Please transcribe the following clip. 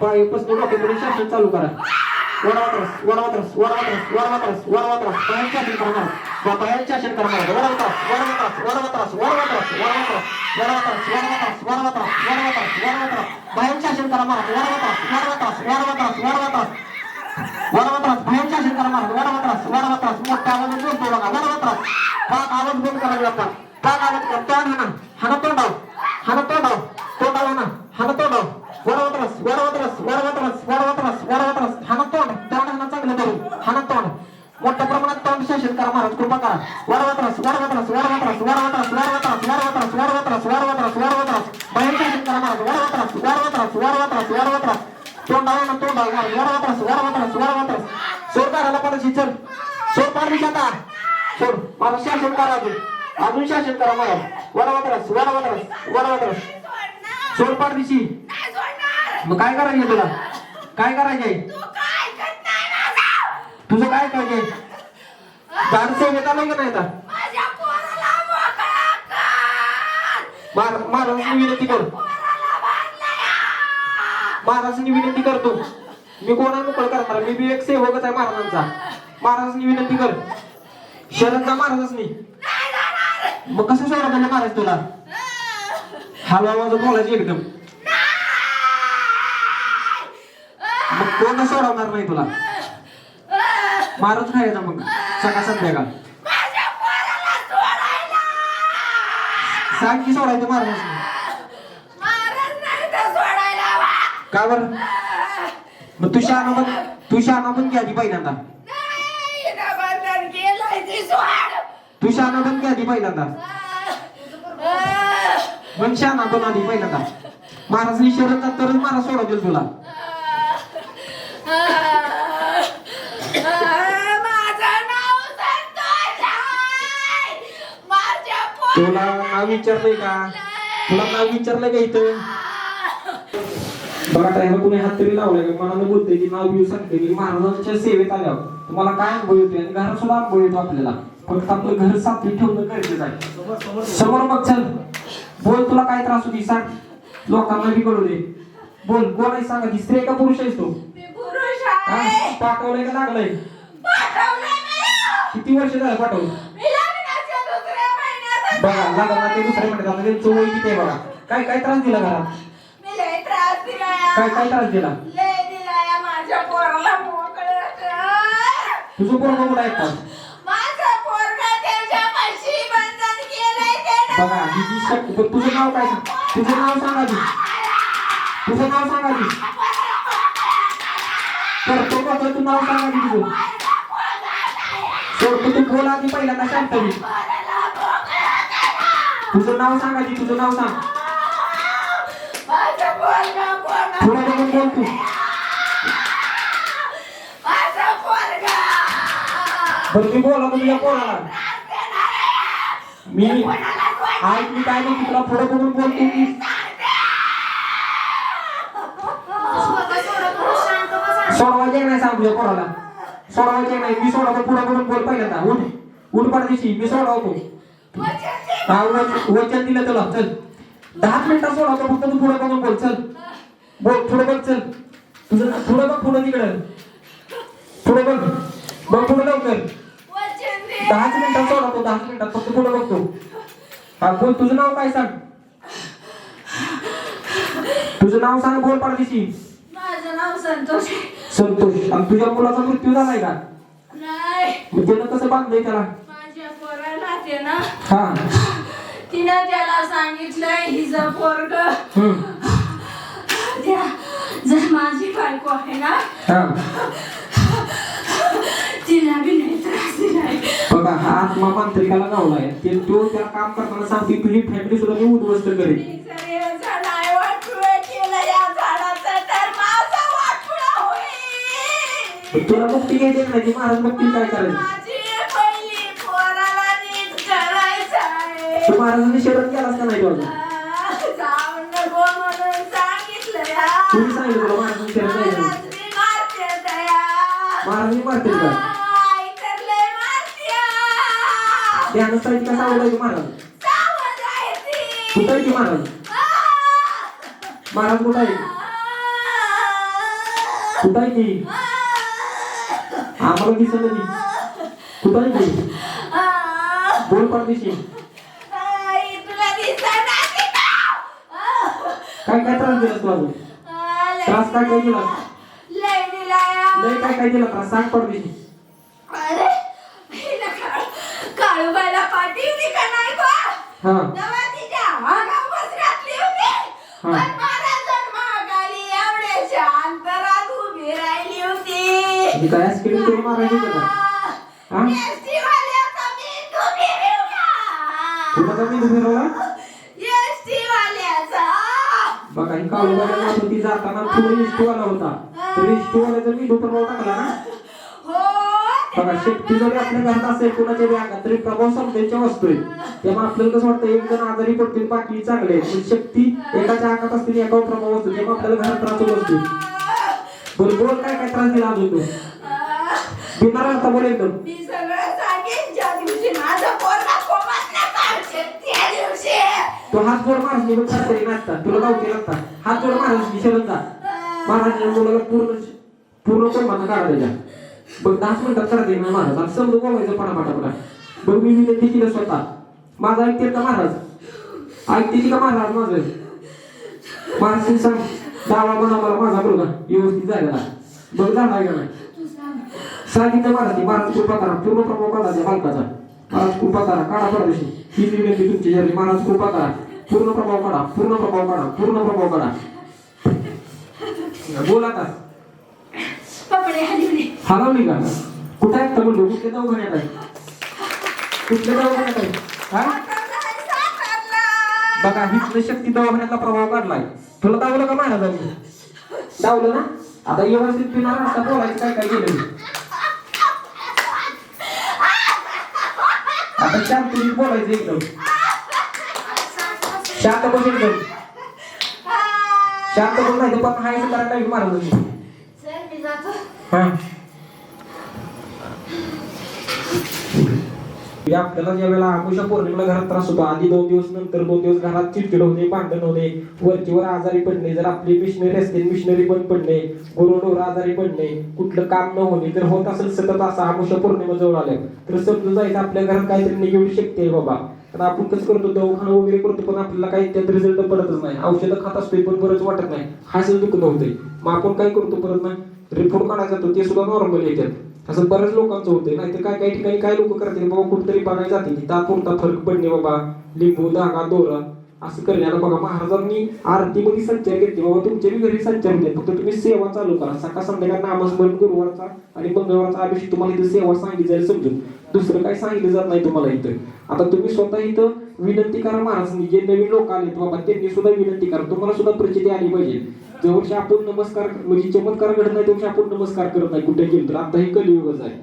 पायपासून डोक्यापर्यंत शासन चालू करा. वडावत्रस वडावत्रस वडावत्रस वडावत्रस वडावत्रस पायांचं शासन करा. पायांचं शासन करा. वडावत्रस वडावत्रस वडावत्रस वडावत्रस वडावत्रस वडावत्रस वडावत्रस वडावत्रस वडावत्रस वडावत्रस पायांचं शासन करा. वडावत्रस वडावत्रस वडावत्रस वडावत्रस वडावत्रस पायांचं शासन करा. वडावत्रस वडावत्रस मोठ्या आवाजात बोलतो बघा. वडावत्रस पाक आवाज बंद करायला आपण. पाक आवाज कर. तोंड हाना तोंडाव हाना तोंडाव तोंडाव हाना तोंडाव. वडावत्रस वडावत्रस वडावत्रस वडावत्रस वडावत्रस हाना तोंड हाना चांगलं धरून हाना तोंड मोठ्या प्रमाणात तोंड शासन करा. महाराज कृपा करा. वडावत्रस वडावत्रस वडावत्रस वडावत्रस वडावत्रस वडावत्रस वडावत्रस वडावत्रस वडावत्रस बाहेर शासन करा. महाराज वडावत्रस वडावत्रस वडावत्रस वडावत्रस तोंडावर तोंडावर वडावत्रस वडावत्रस वडावत्रस सोड करायला पाहिजे. चल सोड पाडली आता सोड. महाराज शासन करा. अजून शासन करा. महाराज वडावत्रस वडावत्रस वडावत्रस सोड पाडलीशी. मग काय करायचंय तुला? काय करायचंय? तुझं काय करायचंय? दारू सेवेत आलंय का नाही? महाराजांनी विनंती कर. महाराजांनी विनंती करतो. मी कोणा मोकळ करणार? मी बी एक सेवकच आहे महाराजांचा. महाराजांनी विनंती कर. शरणचा महाराजांनी. मग कसं सोडा महाराज तुला? हलवा माझं बोलायचं एकदम. मग कोण सोडवणार नाही तुला? मारच खायचा मग सकाळ संध्याकाळ. सांग की सोडायचं महाराज. का बर? मग तू शहाणा पण घ्या आधी पहिल्यांदा. तू शहाणा पण घ्या आधी पहिल्यांदा. पण शहाणा पण आधी पहिल्यांदा. महाराजनी शरण जात तरच महाराज सोडवतील तुला. तुला नाव विचारलंय का? तुला नाव विचारलंय का इथं? बघा त्याला कुणी हात तरी लावलाय का? मनानं बोलतोय की नाव घेऊ सांगते की महाराजांच्या सेवेत आल्यावर तुम्हाला काय अनुभव येतोय आणि घरात सुद्धा अनुभव येतो आपल्याला. फक्त आपलं घर साफी ठेवणं गरजेचं आहे. समोर बघ. चल बोल. तुला काय त्रास होती सांग. लोकांना बी कळू दे. बोल. कोण आहे सांगा. स्त्री का पुरुष आहेस तू? पाठवलंय का लागलंय? किती वर्ष झालं पाठवलं? बघा लागला ते दुसऱ्या म्हणतात. त्यांचं वय किती आहे बघा. काय काय त्रास दिला घरात? काय काय त्रास दिला? तुझं पोरगं कुठं आहे? बघा तुझं नाव काय? तुझं नाव सांगा ती. तुझं नाव सांगा ती. करतो का तू? नाव सांगा ती तुझं. सोडतो तू. बोल आधी पहिल्यांदा शांत. तुझं नाव सांगा ती. तुझं नाव सांग. थोडं बघून बोल तू. बरं मी बोला तुझ्या पोराला. मी काय नाही तुला थोडं बघून बोलतो की सोडवायचे नाही. सांग तुझ्या पोराला सोडवायचे नाही. मी सोडवतो. पुढे बघून बोल पहिल्यांदा. उठ पाडदिशी मी सोडवतो. वचन दिलं तुला. चल 10 मिनिटात सोडवतो. फक्त तू पुढे बघून बोल. चल बोल. पुढे बघ. चल तुझं पुढे बघ. पुढे तिकडं पुढे बघ. बघ पुढे लवकर. 10 मिनिटात सोडवतो. 10 मिनिटात फक्त पुढे बघतो. हा बोल. तुझं नाव काय सांग. तुझं नाव सांग. बोल पाडदिशी. माझं नाव संतोष. संतोष. आणि तुझ्या मुलाचा मृत्यू झालाय का? नाही. मग त्यानं कसं बांधलंय त्याला? माझ्या पोराला ते ना हा तिनं त्याला सांगितलंय हिचं पोरग जर माझी बायको आहे ना तिला बी नाही त्रास दिलाय. बघा हा आत्मा मांत्रिकाला गावलाय. ते तो त्या काम करताना सांगते तुझी फॅमिली सुद्धा मी उद्ध्वस्त करेल. केलं तुला मुक्ती घ्यायची नाही ती महाराज मुक्ती काय करायचं माझी पहिली पोराला नीट करायचं आहे. तू महाराजांनी शरण केलास का नाही तू अजून जाऊन नको म्हणून सांगितलं या. तुम्ही सांगितलं तुला महाराजांनी शरण नाही केलं. महाराज मी मारते दया. महाराजांनी मारतील का आई तर लय मारत्या. ध्यानस्थळी कसा आवडायचं महाराज सावध आहे ती. कुठं आहे ती महाराज महाराज कुठं आहे कुठं आहे ती आम्हाला दिसत नाही कुठं आहे ती बोल परदेशी आई तुला दिसत नाही का? काय काय त्रास दिला तू अजून त्रास काय काय दिला लय दिलाया. नाही काय काय दिला त्रास सांग परदेशी अरे हिला काळूबाईला पाठवली का नाही बा? हा तेव्हा तिच्या अंगावर बसरातली होती. हा. पण महाराजांन महागाली एवढ्याशा अंतरात उभी राहिली होती. मी काय स्क्रीन करून मारायची होतं का हा एसटीवाल्याचा मेंदू फिरवला. कुणाचा मी फिरवला एसटीवाल्याचा. बघा ही काळूबाईला म्हणत होती जाताना पुढे इष्टवाला होता तर इष्टवाल्याचा मी प्रभाव टाकला ना हो. बघा शक्ती जरी आपल्या घरात असेल कुणाच्या बी अंगात तरी प्रभाव समजायच्या वस्तू तेव्हा आपल्याला कसं वाटतं एक जण आजारी पडतील बाकी चांगले आहेत. पण शक्ती एकाच्या अंगात असते आणि एकावर प्रभाव असतो तेव्हा आपल्याला घरात त्रास होत असतो बरं बोल काय काय त्रास दिला अजून तू बिना अर्थ बोल एकदम मी सगळं सांगेन ज्या दिवशी माझा पोरगा कोमातनं काढશે त्या दिवशी. तो हात जोड महाराज मी तरी नाचता तुला गावठी लागता हात जोड महाराज मी शरण जा महाराज मुलाला पूर्ण पूर्ण कोमानं काढा त्याच्या बघ 10 मिनिटात करता येईल महाराज आता समजून बोलायचं पटापटा बघ मी विनंती केलं स्वतः माझा ऐकते का महाराज ऐकते का महाराज माझं महाराज सांग दावा म्हणा मला माझा मुलगा व्यवस्थित जायला बघ झाला का नाही तू सांग. सांगितलं महाराज कृपा करा पूर्ण प्रभाव काढा त्या बालकाचा महाराज कृपा करा काढा परदेशी हीच विनंती तुमची जरी महाराज कृपा करा पूर्ण प्रभाव काढा पूर्ण प्रभाव काढा पूर्ण प्रभाव काढा बोल आता कपडे हलवले. हलवली का कुठे आहेत तर म्हणलो कुठल्या दवाखान्यात आहे कुठल्या दवाखान्यात आहे हा बघा हिथलं शक्ती दवाखान्यातला प्रभाव काढलाय तुला दावलं का महाराजांनी दावलं ना आता व्यवस्थित तुला रस्ता बोलायचं काय काय केलं आता शांत बोलायचं एकदम शांत बस एकदम शांत बस नाही तर पण हायचं करायला लागेल महाराजांनी सर मी जातो. हा आपल्याला ज्या वेळेला आमुषा पौर्णिमेला घरात त्रास होतो आधी 2 दिवस नंतर 2 दिवस घरात चिडचिड होते भांडण होते वरचीवर आजारी पडणे जर आपली मिशनरी असते मिशनरी बंद पडणे गुरुढोर आजारी पडणे कुठलं काम न होणे जर होत असेल सतत असा आमुषा पौर्णिमा जवळ आल्या तर समजून जायचं आपल्या घरात काहीतरी निगेटिव्ह शक्ती आहे बाबा कारण आपण कसं करतो दवाखाना वगैरे करतो पण आपल्याला काही त्यात रिझल्ट पडतच नाही औषधं खात असतोय पण बरंच वाटत नाही हाच दुखणं होतंय मग आपण काय करतो परत ना रिपोर्ट काढायचा जातो ते सुद्धा नॉर्मल येतात असं बऱ्याच लोकांचं होतंय नाहीतर काय काही ठिकाणी काय लोक करतात बाबा कुठेतरी बघायला जाते की तात्पुरता फरक पडणे बाबा लिंबू धागा दोरा असं करण्याला बघा महाराजांनी आरतीमध्ये संचार घेतले बाबा तुमच्या घरी संचार होते फक्त तुम्ही सेवा चालू करा सकाळ संध्याकाळ नामस्मरण गुरुवारचा आणि मंगळवारचा अभिषेक तुम्हाला इथं सेवा सांगितली जाईल समजून दुसरं काही सांगितलं जात नाही तुम्हाला इथं आता तुम्ही स्वतः इथं विनंती करा महाराजांनी जे नवीन लोक आले बाबा त्यांनी सुद्धा विनंती करा तुम्हाला सुद्धा प्रचिती आली पाहिजे जवळशी आपण नमस्कार म्हणजे चमत्कार घडत नाही तेवढी आपण नमस्कार करत नाही कुठे गेलो तर आता हे कलियुगच आहे